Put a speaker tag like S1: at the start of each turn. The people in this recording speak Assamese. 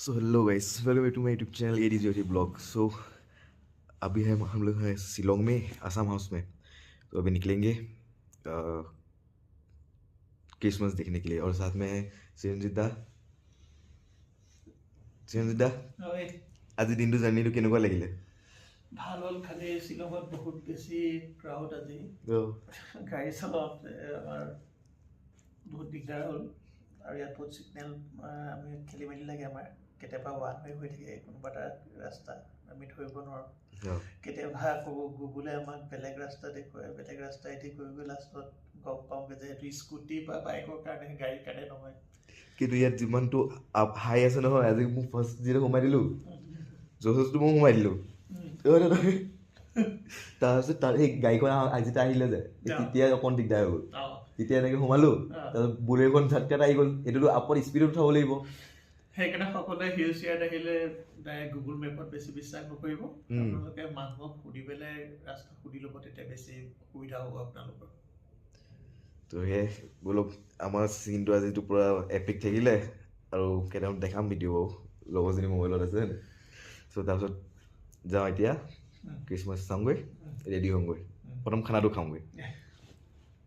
S1: So hello guys, welcome back to my YouTube channel AD Jyoti blog. So अभी हम लोग हैं शिलोंग में, आसाम हाउस में। तो अभी निकलेंगे क्रिसमस देखने के लिए, और साथ में है চিৰঞ্জিত দা। চিৰঞ্জিত দা, আজি দিনটো জাৰ্ণিটো কেনেকুৱা লাগিলে?
S2: ভাল হ'ল, খালি শ্বিলঙত বহুত বেছি ক্ৰাউড আজি।
S1: অঁ,
S2: গাড়ী চলাওঁতে আমাৰ বহুত দিগদাৰ হ'ল। আৰু ইয়াত বহুত ছিগনেল আমি খেলি মেলি লাগে আমাৰ। কেতিয়াবা ওৱান ৱে হৈ থাকে কোনোবা এটা ৰাস্তা, আমি ধৰিব নোৱাৰোঁ।
S1: অঁ,
S2: কেতিয়াবা আকৌ গুগলে আমাক বেলেগ ৰাস্তা দেখুৱাই, বেলেগ ৰাস্তাইদি গৈ গৈ লাষ্টত গম পাওঁগৈ যে সেইটো স্কুটি বা বাইকৰ কাৰণে, গাড়ীৰ কাৰণে নহয়।
S1: কিন্তু ইয়াত যিমানটো হাই আছে নহয়, আজি মোক ফাৰ্ষ্ট যেতিয়া সোমাই দিলোঁ, যথেষ্ট মই সোমাই দিলোঁ। তাৰপিছত তাৰ এই গাড়ীখন যেতিয়া আহিলে যে, তেতিয়া অকণ দিগদাৰ হৈ গ'ল। তেতিয়া এনেকৈ সোমালোঁ, তাৰপিছত বুলেটখন ঝাটকাত আহি গ'ল। এইটোতো আপত স্পীডত উঠাব লাগিব।
S2: সেইকাৰণে সকলোৱে হিলছ এৰিয়াত আহিলে ডাইৰেক্ট গুগল মেপত বেছি বিশ্বাস নকৰিব। আপোনালোকে মানুহক সুধি পেলাই ৰাস্তা সুধি ল'ব, তেতিয়া বেছি সুবিধা হ'ব আপোনালোকৰ।
S1: তো সেয়াই বোলো, আমাৰ চিনটো আজিতো পূৰা এপিক থাকিলে, আৰু কেইটামান দেখাম ভিডিঅ' লগৰজনী মোবাইলত আছে। চ' তাৰপিছত যাওঁ এতিয়া, ক্ৰিছমাছ চামগৈ, ৰেডি হ'মগৈ, প্ৰথম খানাটো খামগৈ।